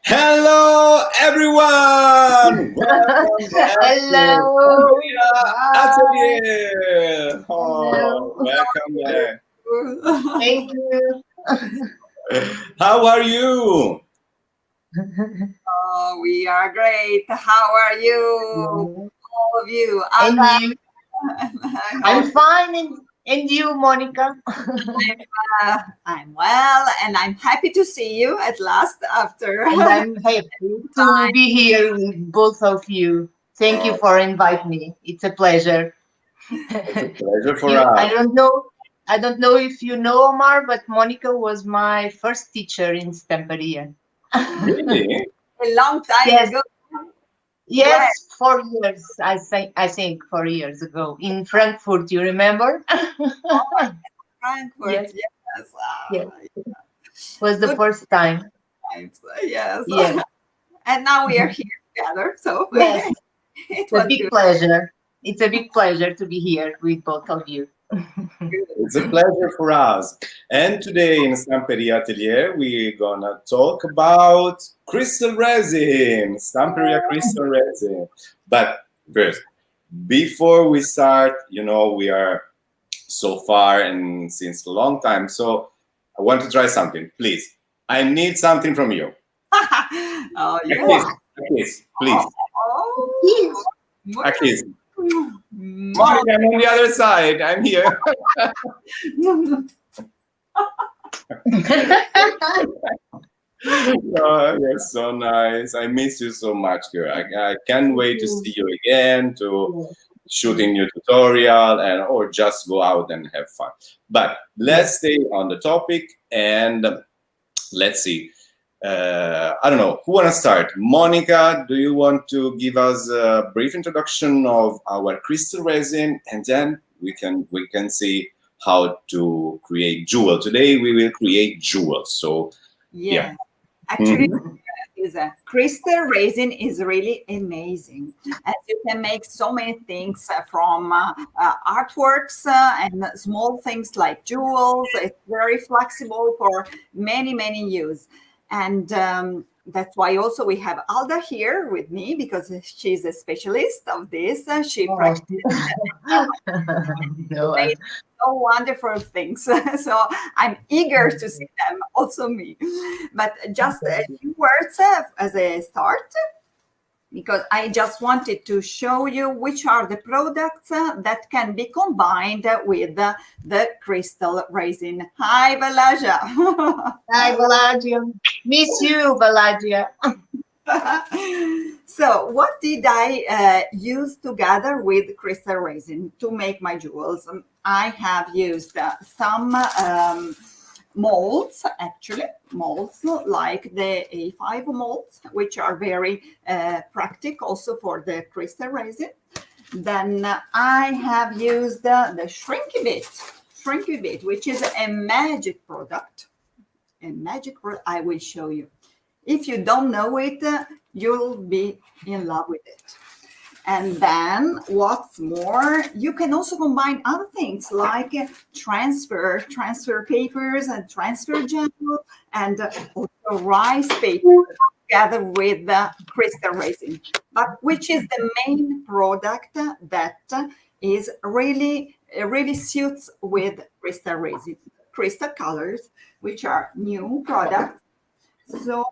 Hello, everyone! Welcome back to Hello. Bye. Atelier! Hello. Oh, welcome back. Thank you. How are you? Oh, we are great. How are you? All of you. And Alda, you? I I'm hope fine. And you, Monica? I'm well, and I'm happy to see you at last after And I'm happy to time. be here with both of you. Thank you for inviting me. It's a pleasure. It's a pleasure for You, I us. don't know. I don't know if you know Omar, but Monica was my first teacher in Stamperia. Really? A long time Yes, ago. Where? yes, 4 years. I think 4 years ago in Frankfurt. You remember? Oh, Frankfurt. Yes, Yes. yes. Was the Good first time. times. Yes. Yes, And now we are here together, so yes. it It's a was big good. pleasure. It's a big pleasure to be here with both of you. It's a pleasure for us. And today in Stamperia Atelier, we're gonna talk about crystal resin, Stamperia crystal resin. But first, before we start, we are so far and since a long time. So I want to try something. Please, I need something from you. Oh, A you kiss, want? a kiss, please. Oh, Yes. A kiss. Mwah. Monica, I'm on the other side. I'm here. Oh, you're so nice. I miss you so much, girl. I can't wait to see you again, to shoot in your tutorial, and or just go out and have fun. But let's stay on the topic and let's see. I don't know who want to start. Monica, do you want to give us a brief introduction of our crystal resin, and then we can see how to create jewel. Today we will create jewels. So yeah. Yeah, actually, Mhm. is a crystal resin is really amazing, as you can make so many things from artworks and small things like jewels. It's very flexible for many use, and that's why also we have Alda here with me because she's a specialist of this. She Oh, practices no. made so wonderful things. So I'm eager to see them, also me. But just a few words as a start, because I just wanted to show you which are the products that can be combined with the crystal resin. Hi, Valaja. Hi, Valadia. Miss you, Valadia. So, what did I use together with crystal resin to make my jewels? I have used some molds, actually, molds like the A5 molds, which are very practical also for the crystal resin. Then I have used the Shrinky bit, which is a magic product. I will show you. If you don't know it, you'll be in love with it. And then what's more, you can also combine other things like transfer papers and transfer gel and also rice paper together with the crystal resin. But which is the main product that is really suits with crystal resin, crystal colors, which are new products so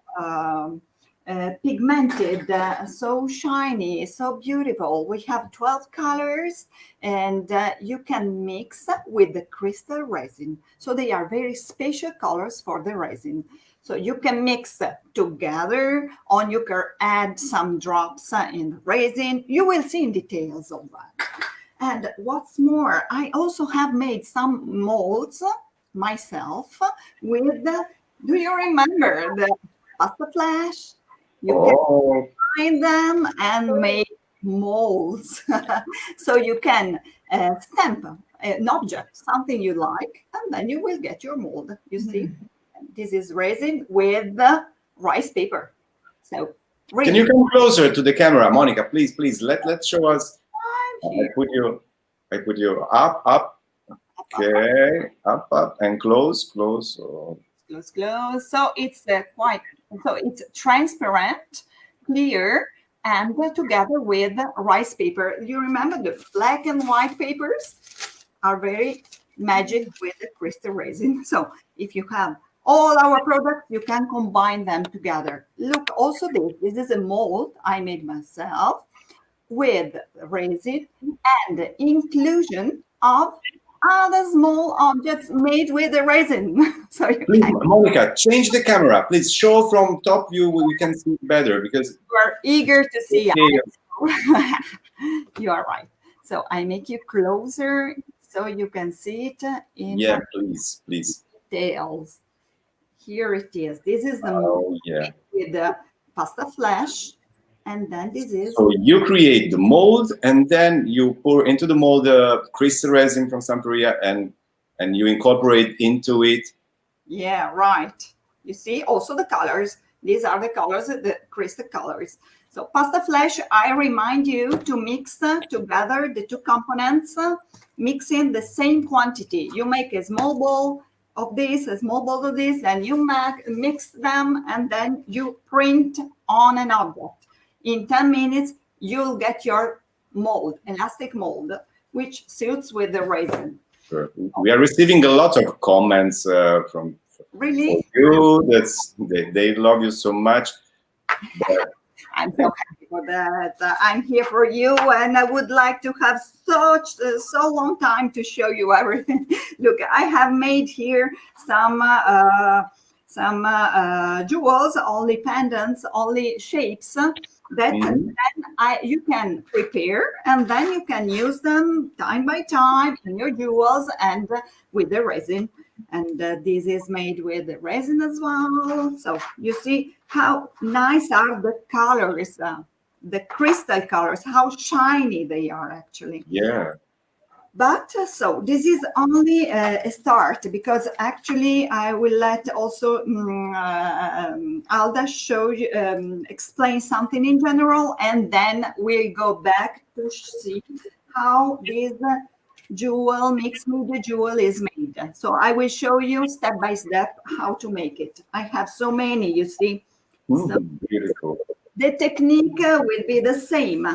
pigmented, so shiny, so beautiful. We have 12 colors and you can mix with the crystal resin. So they are very special colors for the resin. So you can mix together or you can add some drops in resin. You will see in details of that. And what's more, I also have made some molds myself with do you remember the pasta flash? You can Oh, find them and make molds. So you can stamp an object, something you like, and then you will get your mold. You see, this is resin with rice paper. So can you really, come closer to the camera, Monica? Please. Let's show us. I'm I here. put you up. Okay, up, and close. Oh. close. So it's it's transparent, clear, and together with rice paper. You remember the black and white papers are very magic with the crystal resin. So if you have all our products, you can combine them together. Look, also this is a mold I made myself with resin and inclusion of other small objects made with the resin. So you Please, can, Monica, change the camera. Please show from top view. We can see better because you are eager to see. okay. You are right. So I make you closer so you can see it in Yeah, please. details. Here it is. This is the Oh, yeah. with the pasta flash, and then this is So you create the mold, and then you pour into the mold the crystal resin from Stamperia, and you incorporate into it. yeah, right. You see also the colors. These are the colors, the crystal colors. So pasta flash, I remind you to mix together the two components, mix in the same quantity. You make a small bowl of this, a small bowl of this, and you mix them, and then you print on an object. In 10 minutes, you'll get your mold, elastic mold, which suits with the resin. Sure. We are receiving a lot of comments from Really? you. They love you so much. But I'm so happy for that. I'm here for you, and I would like to have so long time to show you everything. Look, I have made here some jewels, only pendants, only shapes that then you can prepare, and then you can use them time by time in your jewels and with the resin. And this is made with the resin as well. So you see how nice are the colors, the crystal colors, how shiny they are actually. yeah. But so this is only a start, because actually I will let also Alda show you, explain something in general, and then we'll go back to see how this jewel mix with the jewel is made. So I will show you step by step how to make it. I have so many, you see. So Beautiful. the technique will be the same.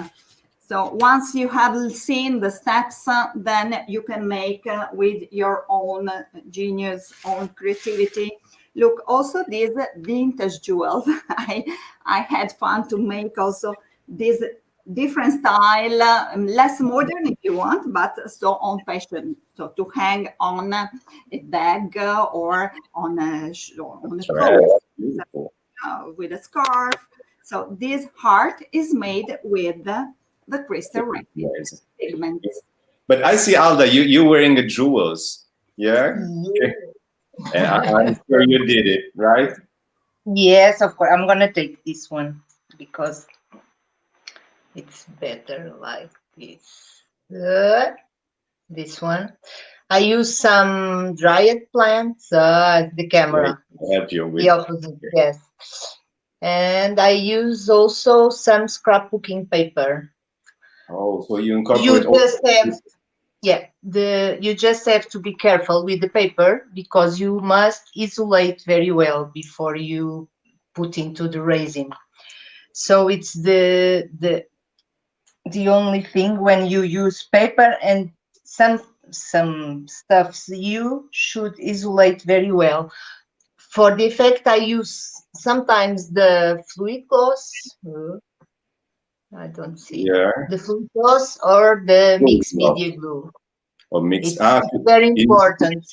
So once you have seen the steps, then you can make with your own genius, own creativity. Look, also these vintage jewels. I had fun to make also this different style, less modern if you want, but so on fashion. So to hang on a bag or on a clothes with a scarf. So this heart is made with the crystal resin pigments. But I see, Alda, you wearing the jewels. Yeah? Okay. And I'm sure you did it, right? Yes, of course. I'm gonna take this one because it's better like this. Good. This one. I use some dried plants. The camera. Help you with The opposite, yes. And I use also some scrapbooking paper. Oh, so you You incorporate all just have, yeah, you just have to be careful with the paper, because you must isolate very well before you put into the resin. So it's the only thing when you use paper, and some stuffs you should isolate very well. For the effect, I use sometimes the fluid gloss. I don't see. Yeah. The fluid gloss or the mixed Glue. media glue. Or mixed. It's very important.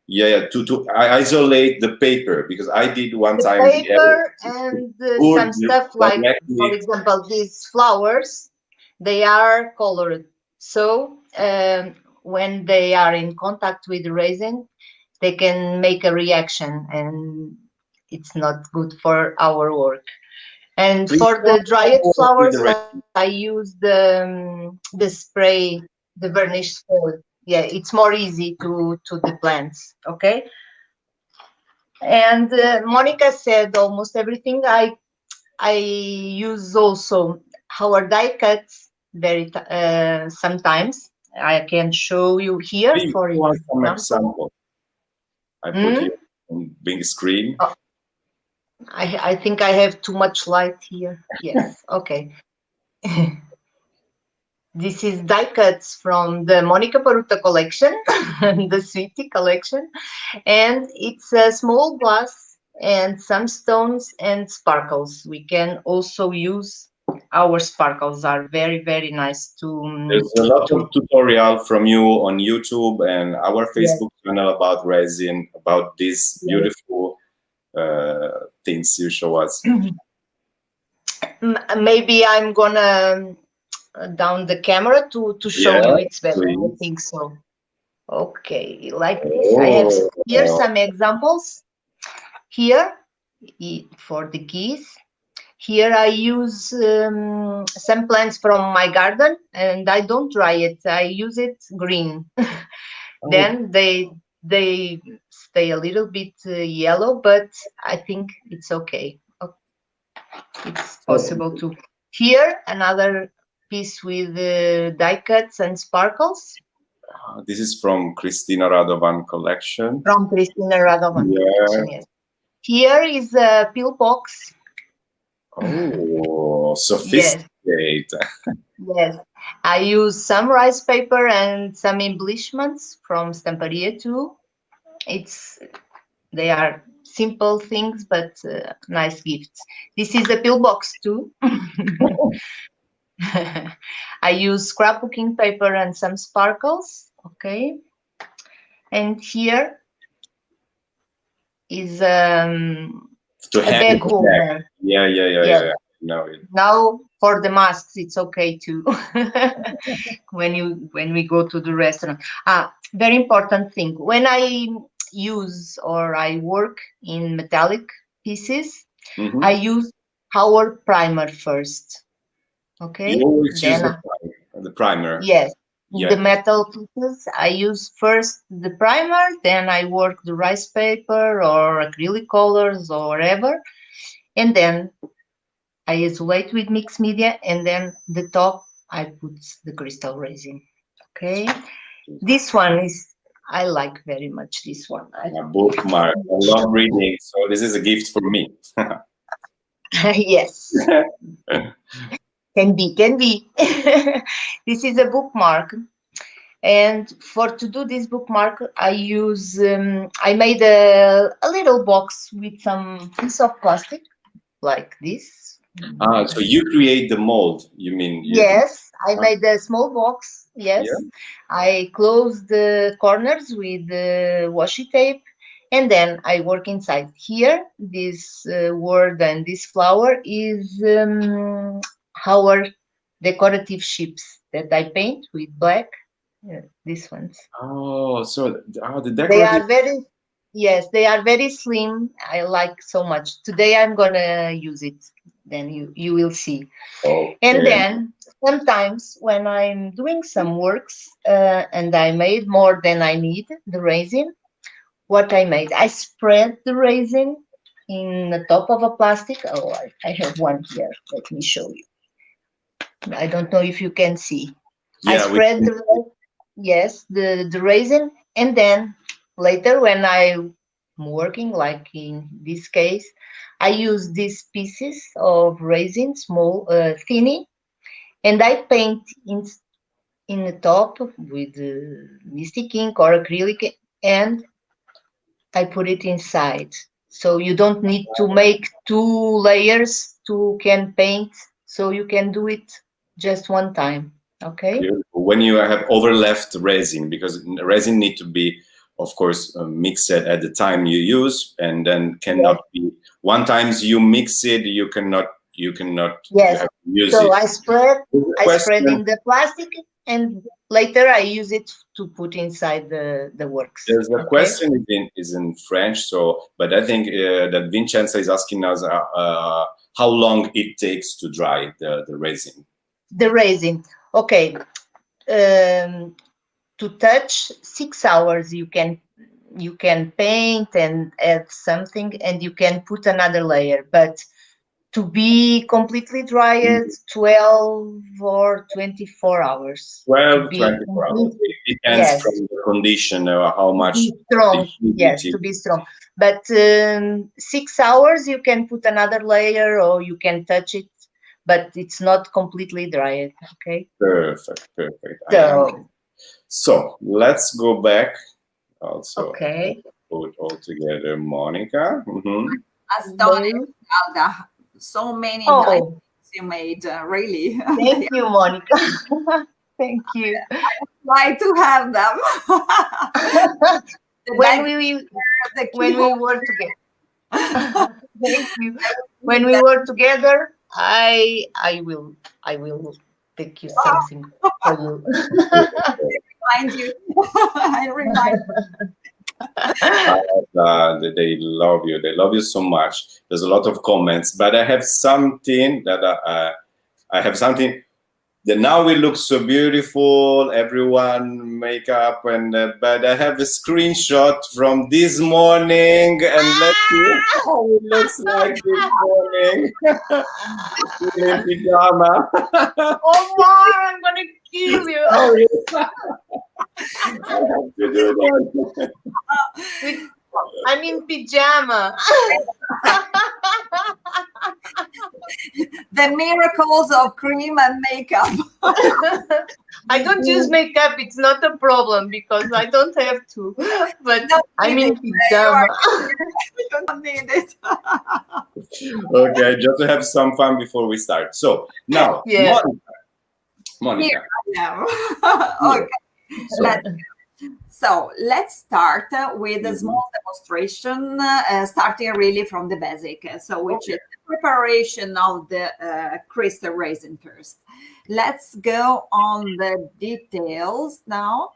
Yeah, to isolate the paper, because I did one The time. paper and some stuff like, for example, these flowers, they are colored. So when they are in contact with the resin, they can make a reaction, and it's not good for our work. And for the dried flowers, I use the spray, the varnish spray. Yeah, it's more easy to the plants. Okay. And Monica said almost everything. I use also our die cuts very sometimes. I can show you here for some example. I put here. big screen. Oh, I think I have too much light here. Yes. Okay. This is die cuts from the Monica Paruta collection, the Sweetie collection, and it's a small glass and some stones and sparkles. We can also use our sparkles are very, very nice to. There's a lot of tutorial from you on YouTube and our Facebook channel about resin, about these beautiful things you show us. Maybe I'm gonna down the camera to show you it's better. Please. I think so. Okay, like this. I have here some examples. Here for the keys. Here I use some plants from my garden, and I don't dry it. I use it green. Then they stay a little bit yellow, but I think it's okay. It's possible to. Here another piece with die cuts and sparkles. This is from Christina Radovan collection. From Christina Radovan collection, yes. Here is a pillbox. Oh, sophisticated. Yes. I use some rice paper and some embellishments from Stamperia too. They are simple things, but nice gifts. This is a pillbox too. I use scrapbooking paper and some sparkles. Okay. And here is a bag holder. Yeah. No. Now for the masks, it's okay too. when we go to the restaurant. Very important thing. When I use or I work in metallic pieces, I use our primer first. Okay. You always use the primer. Yes. The metal pieces, I use first the primer, then I work the rice paper or acrylic colors or whatever, and then I isolate with mixed media, and then the top I put the crystal resin. Okay, this one I like very much this one. A bookmark. I love reading, so this is a gift for me. Yes. Can be. This is a bookmark. And to do this bookmark, I use, I made a little box with some piece of plastic like this. So you create the mold, you mean? Yes, I made a small box. Yes. Yeah. I close the corners with washi tape, and then I work inside. Here, this word and this flower is our decorative ships that I paint with black. These ones. Oh, so the decorative. They are they are very slim. I like so much. Today I'm gonna use it. Then you will see. Okay. And then sometimes when I'm doing some works and I made more than I need the resin, what I made, I spread the resin in the top of a plastic. Oh, I have one here. Let me show you. I don't know if you can see. I spread the resin, and then later when I'm working, like in this case, I use these pieces of resin, small, thinny, and I paint in the top with mystic ink or acrylic, and I put it inside. So you don't need to make 2 layers to can paint, so you can do it just one time. Okay. When you have overleft resin, because resin need to be, of course, mixed at the time you use, and then cannot be. One times you mix it, you cannot use so it. I spread in the plastic, and later I use it to put inside the works. There's a question is in French, but I think that Vincenza is asking us how long it takes to dry the resin. The resin, okay. To touch 6 hours, you can paint and add something, and you can put another layer. But to be completely dried, 12 or 24 hours. 12, 24 hours. It depends yes, from the condition or how to much be strong. Yes, humidity. to be strong. But 6 hours, you can put another layer or you can touch it, but it's not completely dried. Okay. Perfect, perfect. So, So let's go back. Also, okay. put all together, Monica. Astonishing, Alda. So many nice Oh, things you made, really. thank you, Monica. Thank you. Try to have them. when we The when we were together, thank you. When we were together, I will take you something for you. remind you. I remind They love you. They love you so much. There's a lot of comments, but I have something that I have something that now we look so beautiful. Everyone makeup and but I have a screenshot from this morning, and let's see how it looks like this morning. Still in pajama. Oh, Mar, I'm gonna kill you. Sorry. I have to do that. I'm in pajama. the miracles of cream and makeup. I don't use makeup. It's not a problem because I don't have to. But I'm in pajama. You don't need it. Okay, just to have some fun before we start. So now, Yeah. Monica. Here I am. Okay. So let's start with a small demonstration, starting really from the basic. So which is the preparation of the crystal resin first. Let's go on the details now,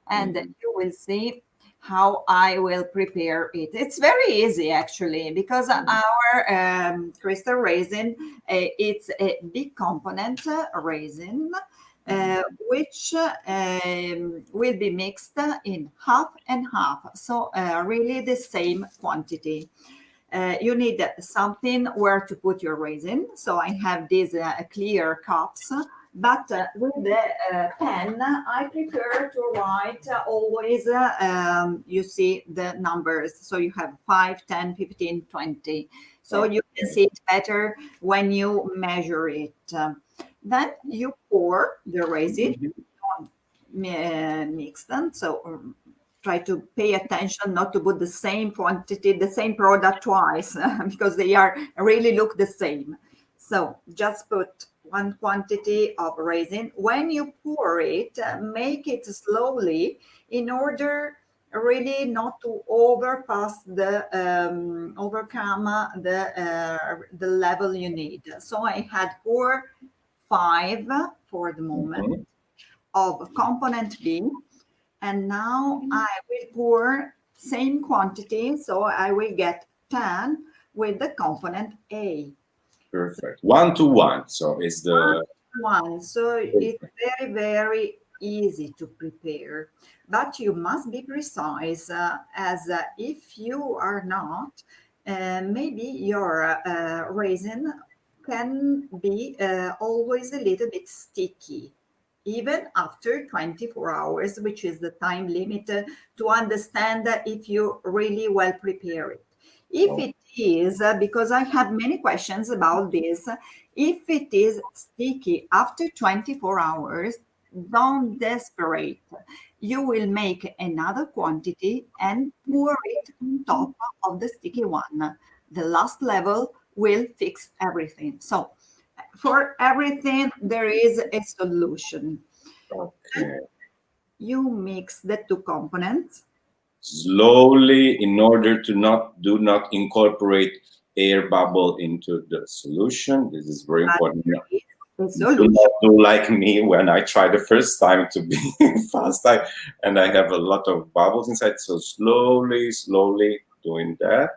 and you will see how I will prepare it. It's very easy actually, because our crystal resin, it's a big component resin, which will be mixed in half and half. So really the same quantity. You need something where to put your resin. So I have these clear cups, but with the pen, I prefer to write always, you see the numbers. So you have 5, 10, 15, 20. So you can see it better when you measure it. Then you pour the resin, mix them. So try to pay attention not to put the same quantity, the same product twice, because they are really look the same. So just put one quantity of resin. When you pour it, make it slowly in order really not to overpass the overcome the level you need. So I had 5 for the moment of component B, and now I will pour same quantity, so I will get 10 with the component A. Perfect. 1 to 1. So it's the 1. So it's very, very easy to prepare, but you must be precise, as if you are not, maybe your resin can be always a little bit sticky, even after 24 hours, which is the time limit to understand if you really well prepare it. If it is, because I have many questions about this, if it is sticky after 24 hours, don't desperate. You will make another quantity and pour it on top of the sticky one. The last level will fix everything. So for everything, there is a solution. okay. You mix the 2 components. Slowly, in order to do not incorporate air bubble into the solution. This is very important. Do not do like me when I try the first time to be fast, and I have a lot of bubbles inside. So slowly doing that.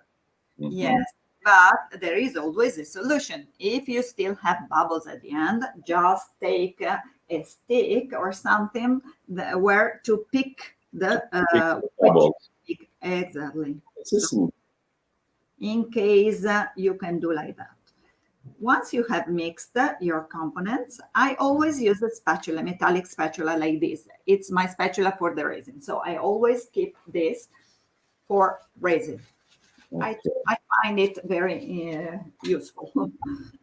Yes, but there is always a solution. If you still have bubbles at the end, just take a stick or something where to pick the bubbles. Exactly. So, in case you can do like that. once you have mixed your components, I always use a spatula, metallic spatula like this. It's my spatula for the resin. So I always keep this for resin. Okay. I find it very useful.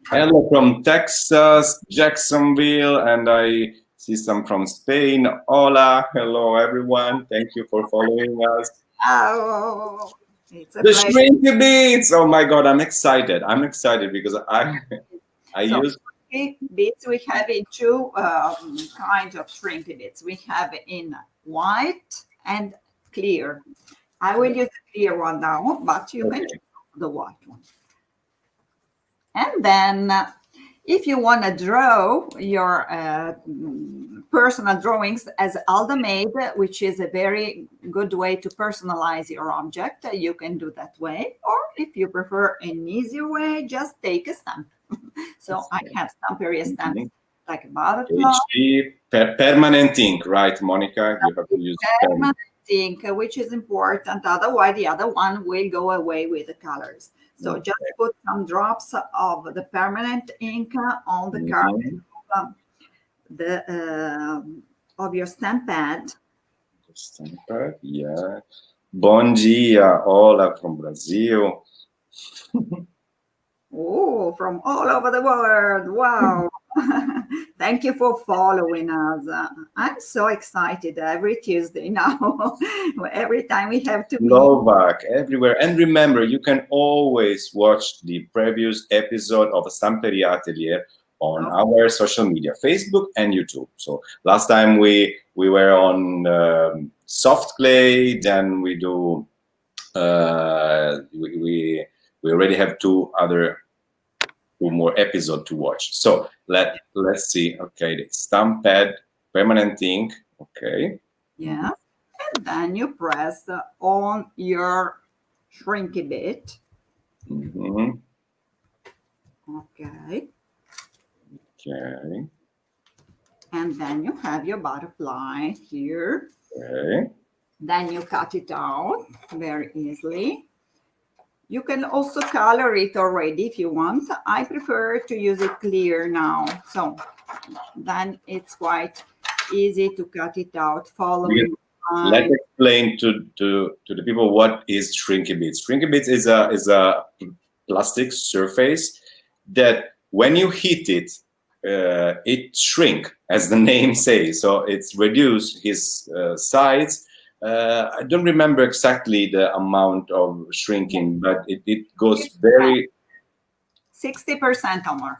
Hello from Texas, Jacksonville, and I see some from Spain. Hola, hello everyone. Thank you for following us. Oh, it's a The pleasure. Shrinky Beats. Oh my God, I'm excited. I'm excited because I use Bits we have in two kinds of shrinky bits. We have in white and clear. I will use the clear one now, but you can choose the white one. And then if you want to draw your personal drawings as Alda made, which is a very good way to personalize your object, you can do that way. Or if you prefer an easier way, just take a stamp. So I have Stamperia stamps like a butterfly. Permanent ink, right, Monica? You have to use permanent ink, which is important. Otherwise, the other one will go away with the colors. So just put some drops of the permanent ink on the carpet of your stamp pad. Stamp pad, yeah. Bom dia, hola from Brazil. Oh, from all over the world. Wow. Thank you for following us. I'm so excited every Tuesday now. Every time we have to Slovak, everywhere. And remember, you can always watch the previous episode of Stamperia Atelier on our social media, Facebook and YouTube. So last time we were on soft clay, then we do we already have two more episodes to watch. So let's see. Okay, the stamp pad, permanent ink. Okay. Yeah, and then you press on your shrinky bit. Okay. Okay. And then you have your butterfly here. Okay. Then you cut it out very easily. You can also color it already if you want. I prefer to use it clear now. So then it's quite easy to cut it out following. Let's explain to the people what is Shrinky Bits. Shrinky Bits is a plastic surface that when you heat it, it shrink, as the name says. So it's reduced his size. I don't remember exactly the amount of shrinking, but it goes very 60% or more.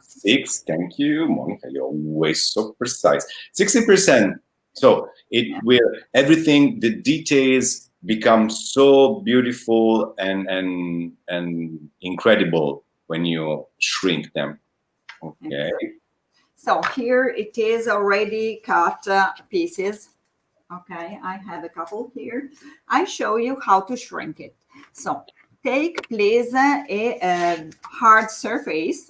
Thank you, Monica. You're always so precise. 60%. So it will everything. The details become so beautiful and incredible when you shrink them. Okay. So here it is already cut pieces. Okay, I have a couple here. I show you how to shrink it. So take, please, a hard surface,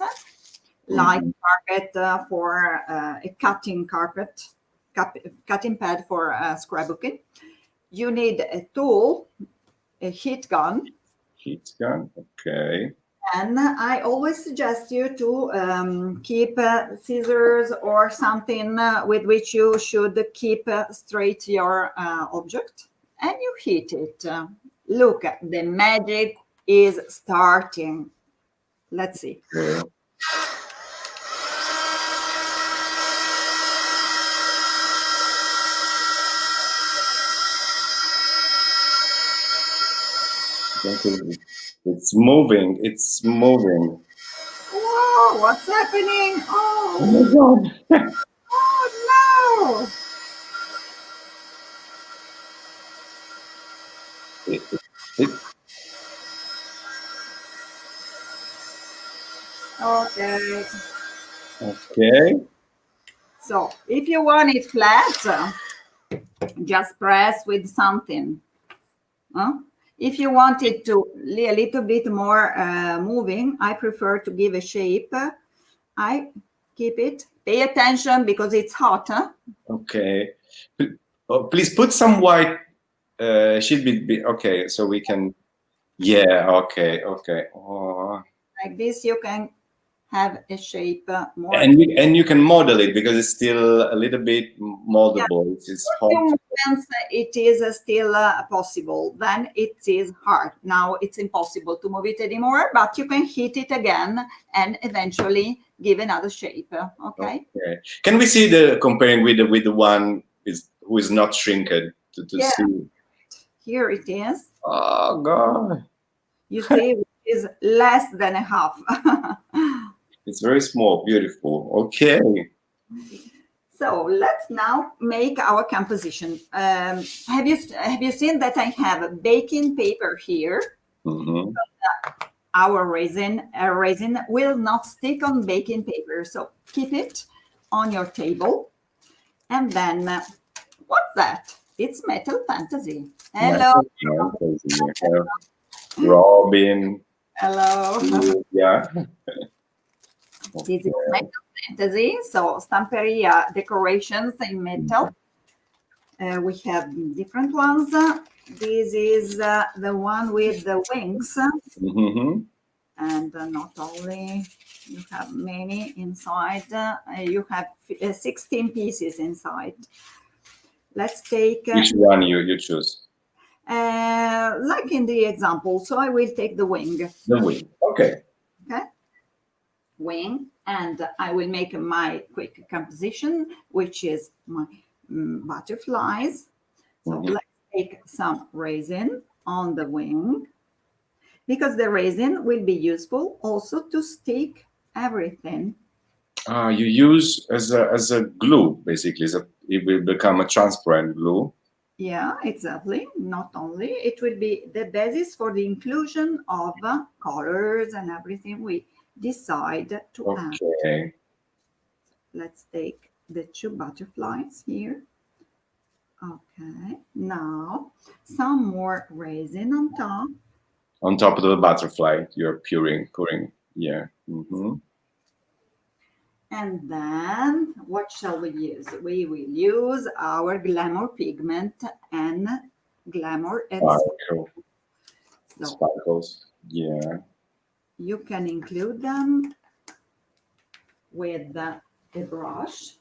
like carpet for a cutting carpet, cutting pad for scrapbooking. You need a tool, a heat gun. Heat gun, okay. And I always suggest you to keep scissors or something with which you should keep straight your object, and you heat it. Look, the magic is starting. Let's see. Okay. It's moving. It's moving. Whoa, what's happening? Oh my God. Oh no! Okay. Okay. So if you want it flat, just press with something. If you want it to be a little bit more moving, I prefer to give a shape. I keep it. Pay attention because it's hot. Okay. Please put some white. Should be okay, so we can. Yeah. Okay. Okay. Oh. Like this, you can have a shape more. And you can model it because it's still a little bit moldable. Yeah. It's For few hot. moments, it is still possible. Then it is hard. Now it's impossible to move it anymore, but you can hit it again and eventually give another shape. Okay. Okay. Can we see the comparing with the one who is not shrinked to Yeah. see? Here it is. Oh God. You see, it is less than a half. It's very small, beautiful. Okay. So let's now make our composition. Have you seen that I have a baking paper here? Mm-hmm. Our resin will not stick on baking paper, so keep it on your table. And then what's that? It's Metal Fantasy. Hello. Robin. Hello. Yeah. This is Metal Fantasy. So Stamperia decorations in metal. We have different ones. This is the one with the wings. Mm-hmm. And not only, you have many inside. You have 16 pieces inside. Let's take... Which one you choose? Like in the example. So I will take the wing. The wing. Okay. Okay. Wing. And I will make my quick composition, which is my butterflies. So let's take some resin on the wing, because the resin will be useful also to stick everything. You use as a glue, basically. It will become a transparent glue. Yeah, exactly. Not only, it will be the basis for the inclusion of colors and everything we decide to add. Okay. Let's take the two butterflies here. Okay, now some more resin on top. On top of the butterfly, you're pouring. Yeah. Mm-hmm. And then what shall we use? We will use our glamour pigment and glamour and sparkles. Yeah. You can include them with a brush.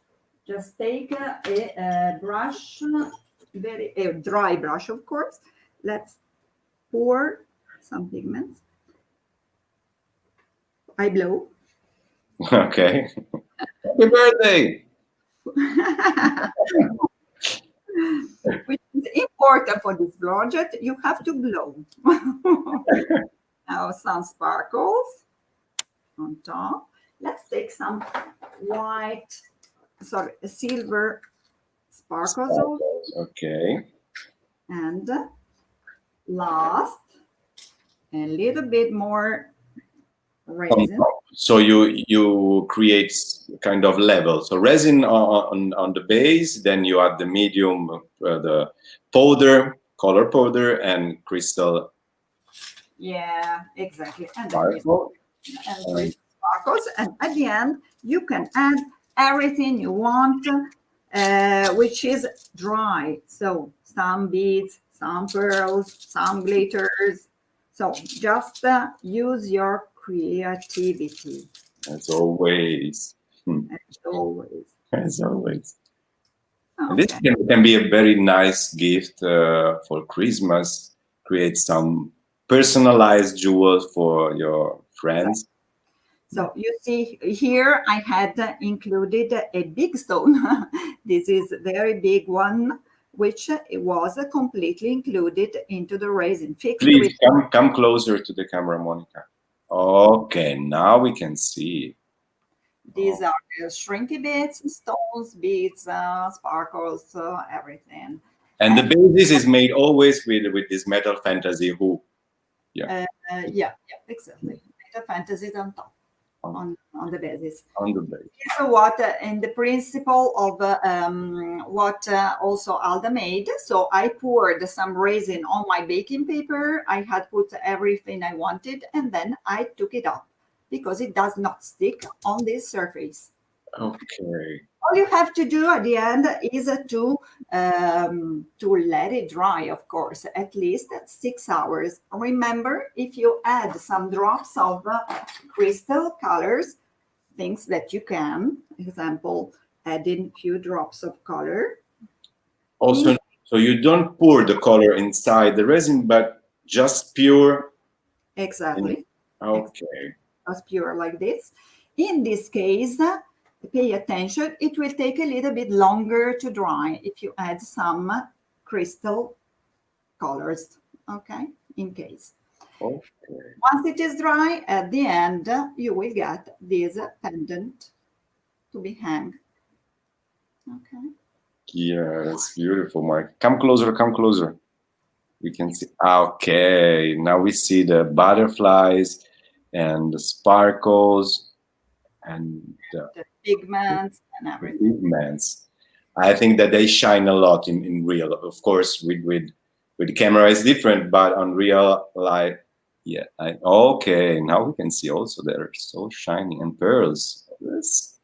Just take a brush, a dry brush, of course. Let's pour some pigments. I blow. Okay. Happy birthday. Which is important for this project. You have to blow. Now some sparkles on top. Let's take some silver sparkles. Okay. And last, a little bit more resin. So you create kind of level. So resin on the base, then you add the medium, the powder, color powder, and crystal. Yeah, exactly. And sparkles. And at the end, you can add everything you want, which is dry. So some beads, some pearls, some glitters. So just use your creativity. As always. As always. As always. Okay. This can be a very nice gift for Christmas. Create some personalized jewels for your friends. So you see here, I had included a big stone. This is a very big one, which was completely included into the resin. Please come closer to the camera, Monica. Okay, now we can see. These are the shrinky bits, stones, beads, sparkles, everything. And the basis is made always with this Metal Fantasy hoop. Yeah, exactly. Metal Fantasy on top, on the basis. On the base. So what in the principle of what also Alda made. So I poured some resin on my baking paper. I had put everything I wanted, and then I took it off because it does not stick on this surface. Okay. All you have to do at the end is to let it dry, of course, at least 6 hours. Remember, if you add some drops of crystal colors, things that you can, example, adding few drops of color. Also, so you don't pour the color inside the resin, but just pure. Exactly. Okay. Just pure like this. In this case, pay attention, it will take a little bit longer to dry if you add some crystal colors, okay, in case. Okay. Once it is dry, at the end, you will get this pendant to be hung. Okay. Yeah, that's beautiful, Mike. Come closer, come closer. We can see. Okay, now we see the butterflies and the sparkles and the Pigments and everything. pigments. I think that they shine a lot in real. Of course, with the camera is different, but on real life, yeah. Okay, now we can see also they're so shiny and pearls. That's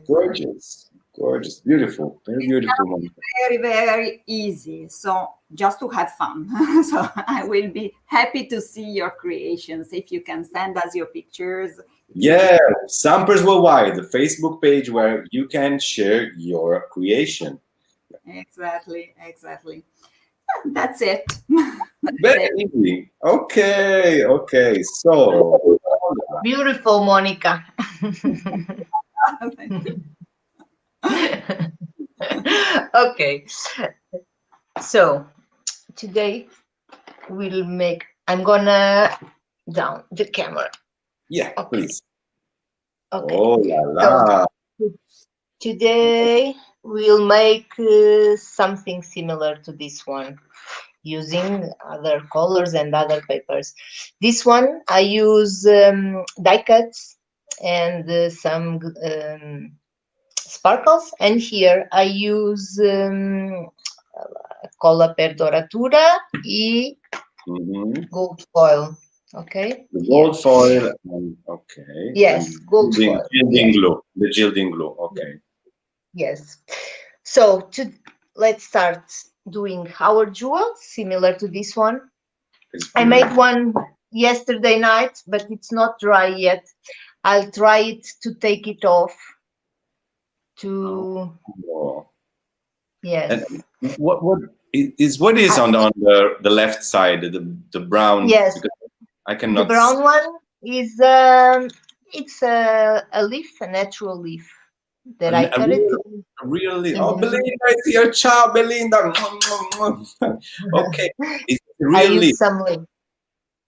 gorgeous, gorgeous, beautiful, very beautiful. Very, very easy. So just to have fun. So I will be happy to see your creations if you can send us your pictures. Yeah, Stampers Worldwide, the Facebook page where you can share your creation. Exactly, exactly. That's it. Very easy. Okay, okay. So Beautiful, Monica. Okay. So today we'll make. I'm gonna down the camera. yeah, Okay. please. Okay. Oh la la. So today we'll make something similar to this one, using other colors and other papers. This one I use die cuts and some sparkles, and here I use cola per doratura e gold foil. Okay. The gold foil. Okay. Yes, And gold foil. gilding Yes. glue. The gilding glue. Okay. Yes. So let's start doing our jewel similar to this one. I made one yesterday night, but it's not dry yet. I'll try it to take it off. Yes. And what is on the left side, the brown? Yes. Because I cannot. The brown one is it's a leaf, a natural leaf that I cut it. Really? Oh, Belinda, it's your child, Belinda. Okay, it's I really. use some leaf.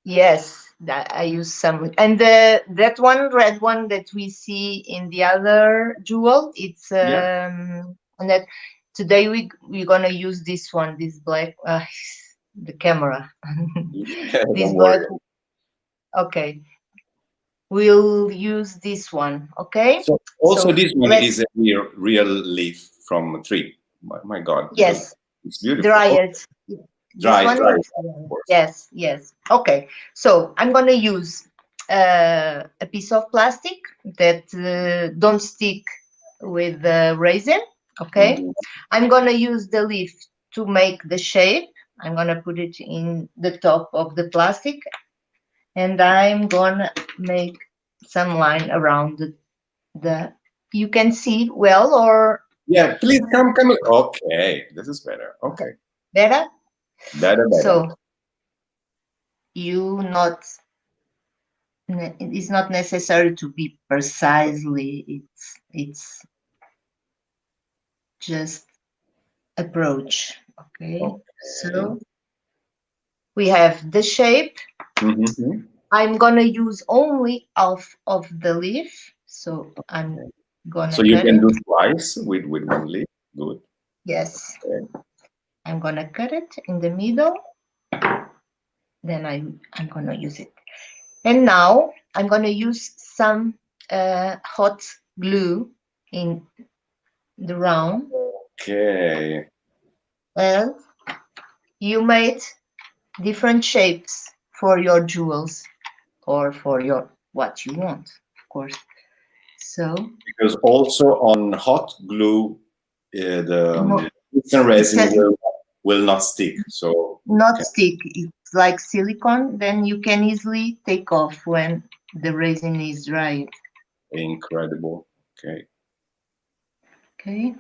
Yes, that I use some, and that one red one that we see in the other jewel, it's and that today we're gonna use this one, this black, the camera, this black. Okay, we'll use this one. Okay. So also this one is a real leaf from a tree. My God. Yes. It's beautiful. Dried. Dry. Yes, yes. Okay, so I'm gonna use a piece of plastic that don't stick with the resin. Okay, I'm gonna use the leaf to make the shape. I'm gonna put it in the top of the plastic, and I'm gonna make some line around the. You can see well, or yeah. Please come. Okay, this is better. Okay. Better. Better. So it is not necessary to be precisely, it's just approach. Okay. So we have the shape. I'm gonna use only half of the leaf, so I'm gonna you can do twice with one leaf. Good. Yes. I'm gonna cut it in the middle, then I'm gonna use it. And now I'm going to use some hot glue in the round. Okay. And you made different shapes for your jewels or for your what you want, of course. So because also on hot glue, the resin will not stick. So stick. It's like silicone. Then you can easily take off when the resin is dry. Incredible. Okay. Okay.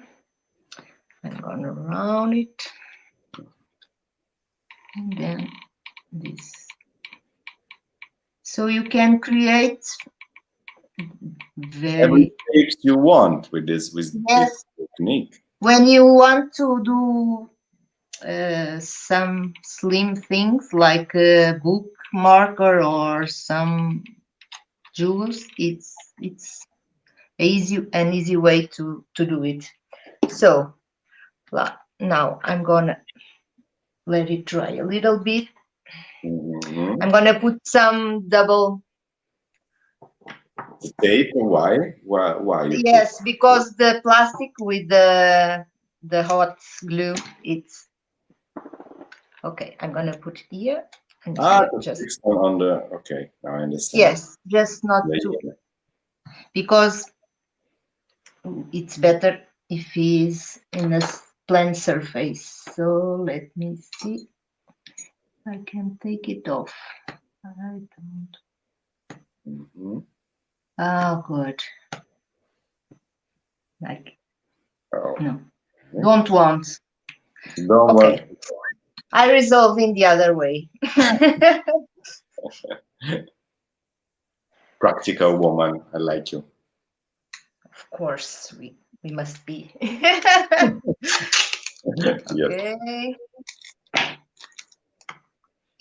I'm gonna round it. And then this. So you can create Every shapes you want with this technique. When you want to do some slim things like a bookmarker or some jewels, it's an easy way to do it. So now I'm gonna let it dry a little bit. I'm gonna put some double tape. Why? Why? Yes, because the plastic with the hot glue, it's okay. I'm gonna put it here. And just on the. Okay, now I understand. Yes, just not because it's better if it's in a plain surface. So let me see. I can take it off. I don't. Oh, good. Like no, don't want. Don't want. I resolve in the other way. Practical woman, I like you. Of course, we must be. Okay.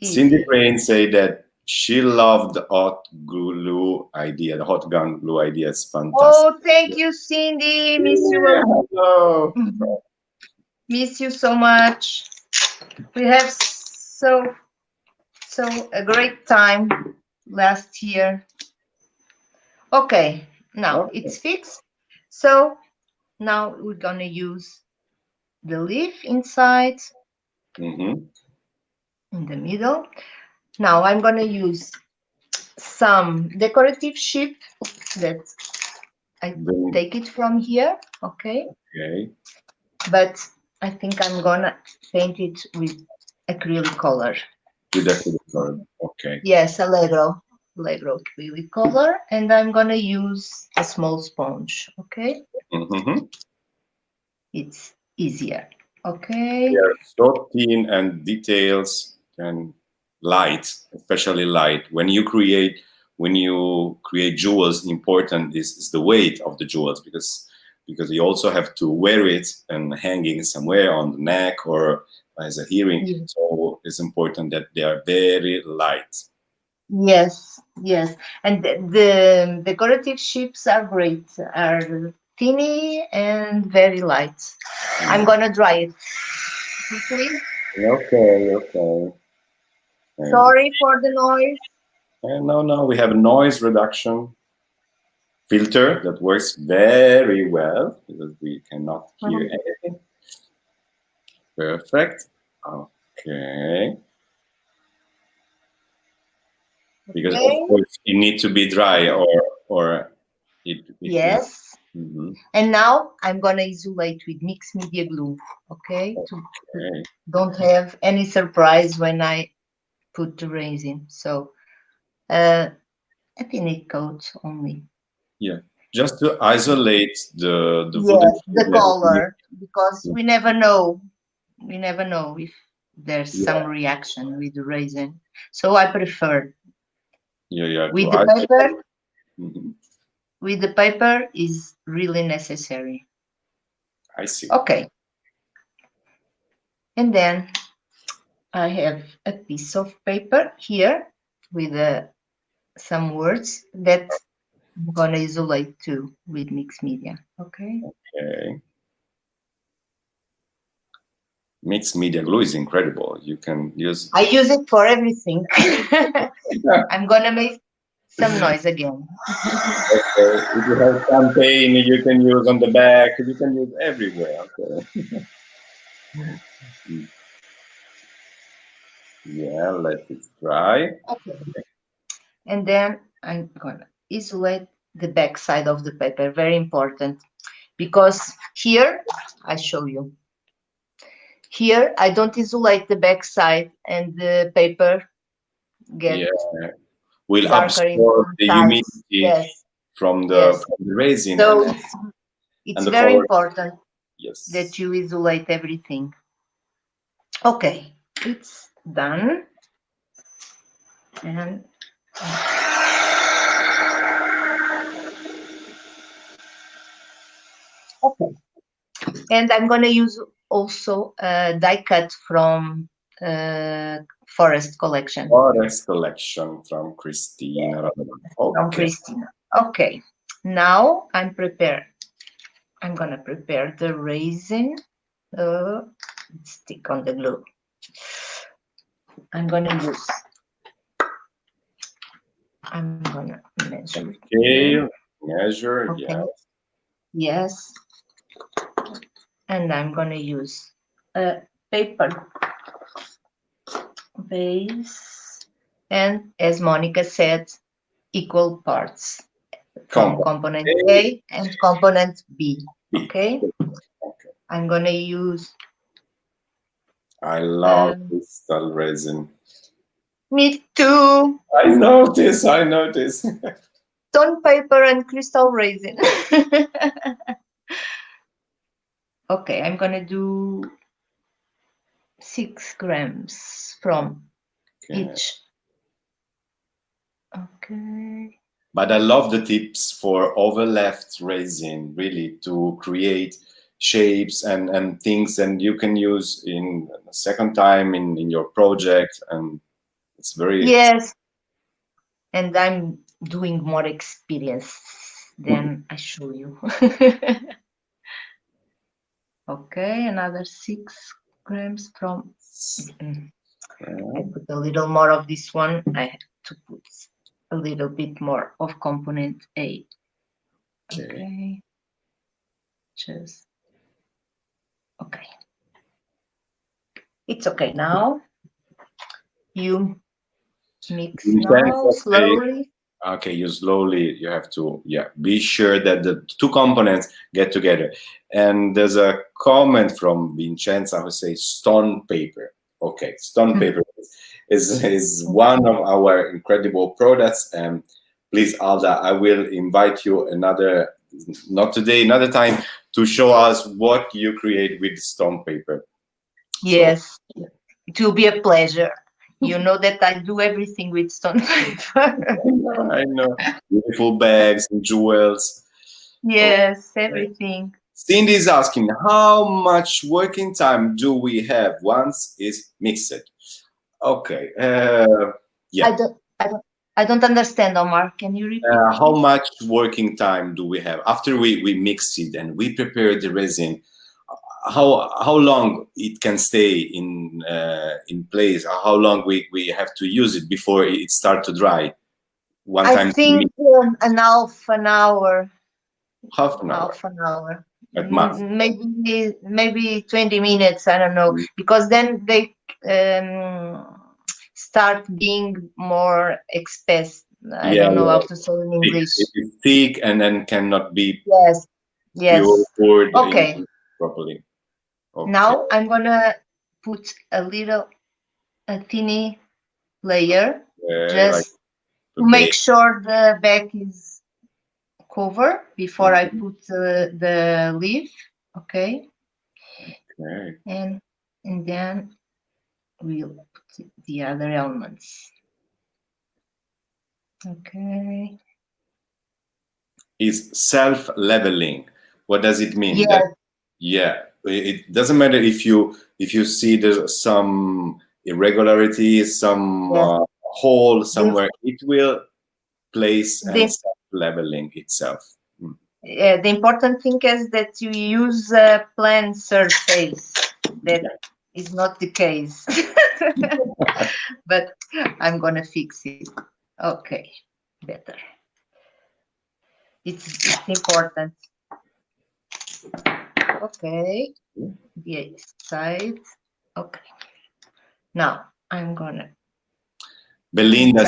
Cindy Crane said that she loved the hot glue idea. The hot gun glue idea is fantastic. Oh, thank you, Cindy. Miss you. Hello. Miss you so much. We have so a great time last year. Okay, now it's fixed. So now we're gonna use the leaf inside in the middle. Now I'm gonna use some decorative sheep that I take it from here. Okay. But I think I'm gonna paint it with acrylic color. With acrylic color, okay. Yes, Allegro acrylic color, and I'm gonna use a small sponge. Okay. It's easier. Okay. They are so thin and details and light, especially light. When you create jewels, important is the weight of the jewels because you also have to wear it and hanging somewhere on the neck or as a earring. So it's important that they are very light. Yes, and the decorative sheeps are great. Are tiny and very light. I'm gonna dry it. Okay. Sorry for the noise. No, we have a noise reduction filter that works very well because we cannot hear anything. Perfect. Okay. Because of course it needs to be dry or it yes. And now I'm gonna isolate with mixed media glue. Okay. To don't have any surprise when I put the resin. So a thin coat only. Yeah. Just to isolate the color because we never know if there's some reaction with the resin. So I prefer with the paper. With the paper is really necessary. I see. Okay. And then I have a piece of paper here with some words that I'm gonna isolate too with mixed media. Okay. Mixed media glue is incredible. You can use. I use it for everything. I'm gonna make some noise again. Okay. If you have campaign, you can use on the back. You can use everywhere. Okay. Yeah, let it dry. Okay. And then I'm gonna isolate the back side of the paper. Very important, because here I show you. Here I don't isolate the back side, and the paper gets will absorb the humidity from the resin. So and it's the very color. important Yes. that you isolate everything. Okay, it's done. And okay, and I'm going to use also a die cut from Forest Collection. Forest Collection from Christina. Okay. From Christina. Okay, now I'm prepared. I'm going to prepare the resin. Stick on the glue. I'm going to use. I'm going to measure. Okay, measure, Okay. yes. Yes. And I'm going to use a paper base. And as Monica said, equal parts from component A and component B. Okay. I'm going to use. I love crystal resin. Me too. I notice. Stone paper and crystal resin. Okay, I'm going to do 6 grams from each. Okay. But I love the tips for overleft resin, really, to create shapes and things, and you can use in a second time in your project, and it's very. Yes. And I'm doing more experience than I show you. Okay, another 6 grams from. I put a little more of this one. I have to put a little bit more of component A. Okay. Just. Okay. It's okay now. You mix now slowly. Okay, you slowly, you have to, be sure that the two components get together. And there's a comment from Vincenza who says stone paper. Okay, stone paper is one of our incredible products. And please, Alda, I will invite you not today, another time, to show us what you create with stone paper. Yes, it will be a pleasure. You know that I do everything with stone paper. I know. Beautiful bags and jewels. Yes, everything. Cindy is asking, how much working time do we have once it's mixed? Okay. I don't understand, Omar. Can you repeat? How much working time do we have after we mix it and we prepare the resin? How long it can stay in place? How long we have to use it before it starts to dry? I think an half an hour. Half an hour. Half an hour. At max. Maybe 20 minutes. I don't know, because then they start being more expressed. I don't know how to say in English. It's thick and then cannot be poured properly. Okay. Now I'm gonna put a tiny layer just to make sure the back is covered before I put the leaf. Okay. And then we'll put the other elements. Okay. Is self-leveling. What does it mean? Yes. It doesn't matter if you see there's some irregularity, some hole somewhere. It will place and self-leveling itself. The important thing is that you use a plain surface. That is not the case. But I'm gonna fix it. Okay, better. It's important. Okay, the side. Okay. Now I'm gonna. Belinda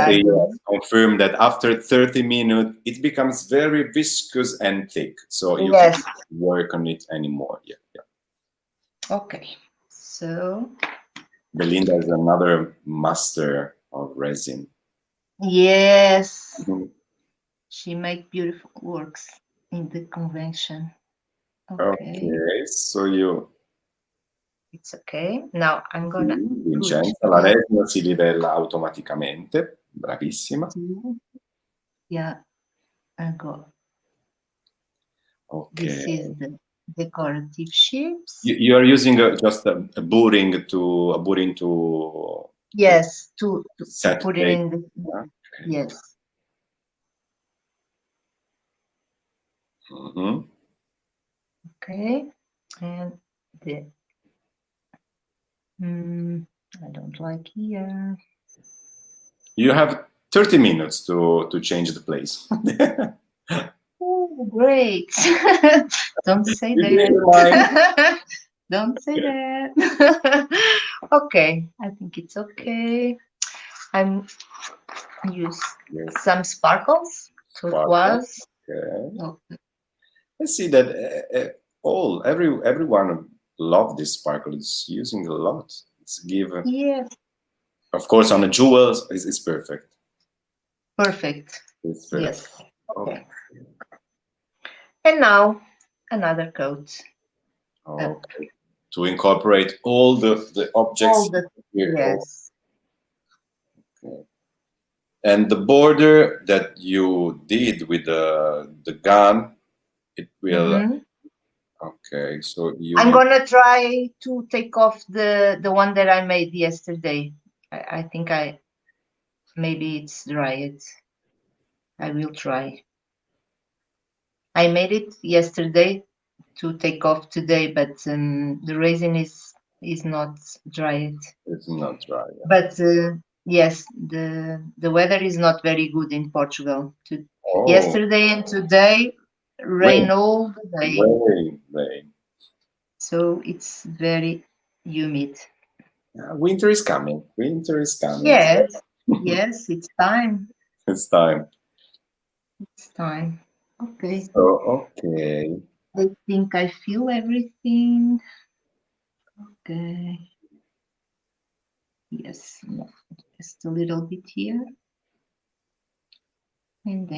confirmed that after 30 minutes it becomes very viscous and thick, so you can't work on it anymore. Okay, so Belinda is another master of resin. Yes. She make beautiful works in the convention. Okay, so you... It's okay. Now I'm gonna Vincenza, la resina si livella automaticamente. Bravissima. Yeah, and go. Okay. This is the decorative sheets. You are using just a burring to Yes, to set put it in the okay. yes. Mm-hmm. Okay, and the I don't like here. You have 30 minutes to change the place. Oh, great! Don't say that. Don't say that. Okay, I think it's okay. I'm use some sparkles, turquoise. Okay. I see that everyone love this sparkle. It's using a lot. It's given. Yes. Of course, on the jewels, it's perfect. Perfect. It's perfect. Yes. Okay. And now another coat. Okay. To incorporate all the objects. Yes. Okay. And the border that you did with the gun, it will. Okay, so I'm gonna try to take off the one that I made yesterday. I think maybe it's dried. I will try. I made it yesterday to take off today, but the resin is not dried. It's not dry. Yeah. But yes, the weather is not very good in Portugal. Yesterday and today, rain all the day. Rain. So it's very humid. Winter is coming. Winter is coming. Yes, yes, it's time. It's time. It's time. Okay. So, okay. I think I feel everything. Okay. Yes, just a little bit here. And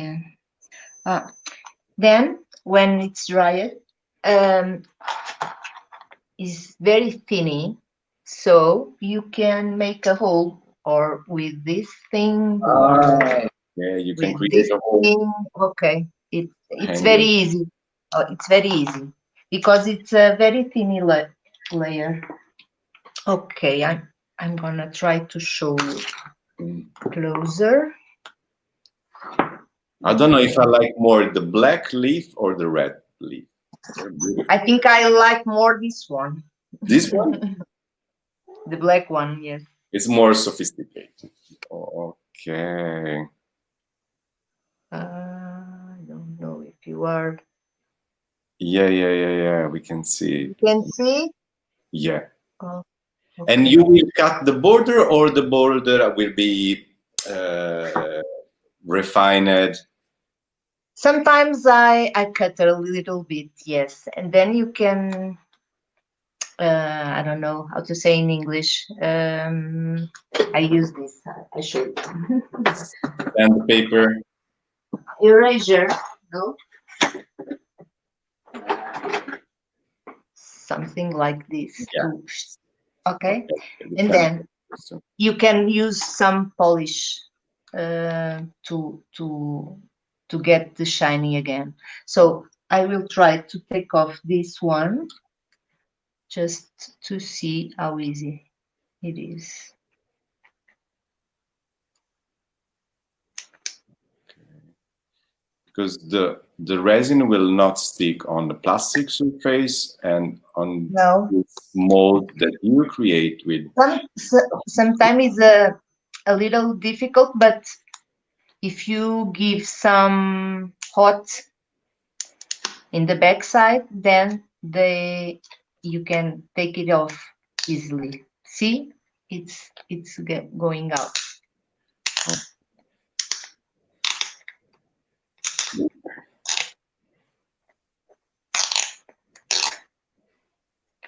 then when it's dried, is very thinny, so you can make a hole or with this thing yeah, you can with create this a hole. thing. Okay, it's very easy. It's very easy because it's a very thin layer. Okay, I'm gonna try to show you closer. I don't know if I like more the black leaf or the red leaf. I think I like more this one. This one? The black one, yes. It's more sophisticated. Okay. I don't know if you are. Yeah. We can see. You can see? Yeah. Oh, okay. And you will cut the border, or the border will be refined? Sometimes I cut a little bit, yes. And then you can, I don't know how to say in English. I use this. I show you. And the paper. Erasure, no? Something like this. Yeah. Okay. And then you can use some polish to get the shiny again. So I will try to take off this one just to see how easy it is. Because the resin will not stick on the plastic surface and on this mold that you create with. Sometimes it's a little difficult, but if you give some hot in the backside, then you can take it off easily. See, it's going out.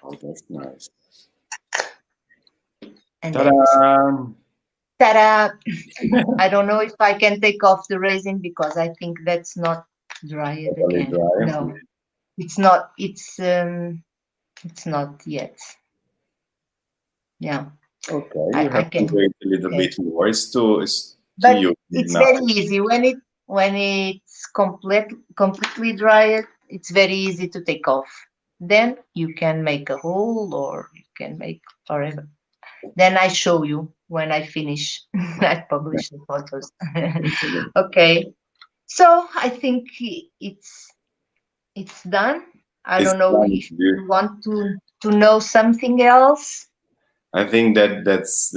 Oh, that's nice. And Ta-da! Ta-da! I don't know if I can take off the resin because I think that's not dried Totally again. dry. No, it's not. It's not yet. Yeah. Okay, you I have to can. wait a little Okay. bit more. It's to But use it's now. very easy when it's completely dried. It's very easy to take off. Then you can make a hole or you can make forever. Then I show you when I finish. I publish the photos. Okay. So I think it's done. I It's don't know done. if you want to know something else. I think that's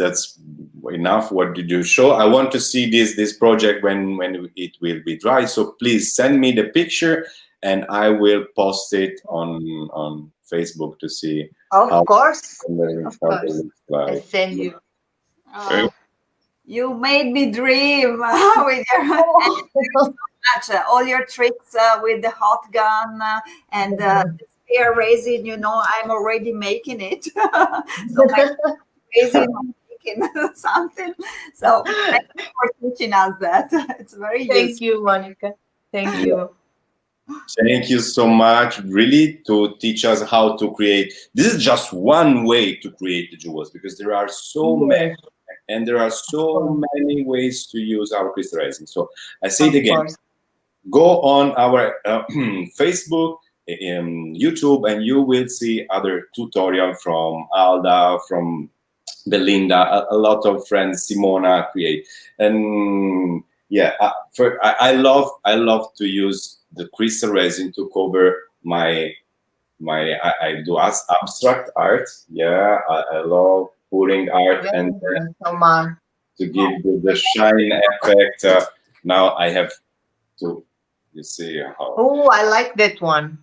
enough. What did you show? I want to see this project when it will be dry. So please send me the picture, and I will post it on Facebook to see. Of course. How Of they course. look I like. send you. Oh, you made me dream with your much, all your tricks with the hot gun and the spear resin. You know, I'm already making it. So my resin, I'm making something. So thank you for teaching us that. It's very Thank useful. you, Monica. Thank you. Thank you so much, really, to teach us how to create. This is just one way to create the jewels because there are so many, and there are so many ways to use our crystal resin. So I say it Of again: course. go on our Facebook, YouTube, and you will see other tutorial from Alda, from Belinda, a lot of friends, Simona create, and yeah, I love to use the crystal resin to cover my I do abstract art. Yeah, I love pouring art and Come on. to give the shine effect. Now I have to, you see how Oh, I like that one.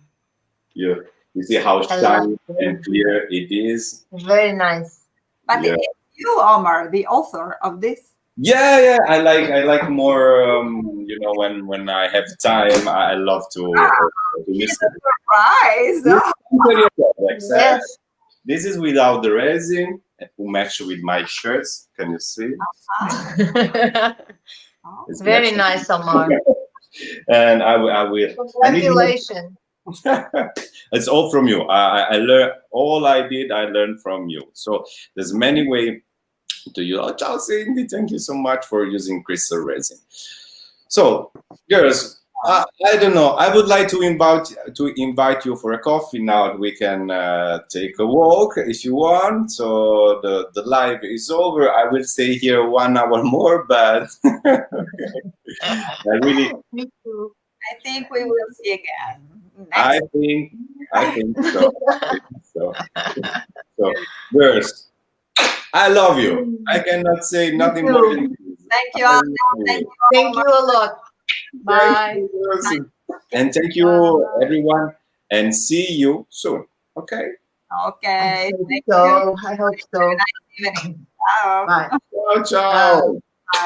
you see how I shiny like and it. clear it is. Very nice. But Yeah. it's you, Omar, the author of this. Yeah, I like more. When I have time, I love to It's listen. a surprise. Yes. This is without the resin to match with my shirts. Can you see? It's Very matching. nice, Omar. And I will. I need more. Congratulations. It's all from you. I learned all I did. I learned from you. So there's many ways to use. Oh, ciao, Cindy. Thank you so much for using crystal resin. So, girls, I don't know. I would like to invite you for a coffee now. We can take a walk if you want. So the live is over. I will stay here 1 hour more, but I really. Me too. I think we will see again. I think so. So, girls, I love you. I cannot say nothing more than this. Thank you, Alda. Thank you, Thank you a lot. Bye. Thank you, girls. And thank you, everyone. And see you soon. Okay. Okay. Thank you. So I hope so. Nice evening. Ciao. Bye. Ciao, ciao.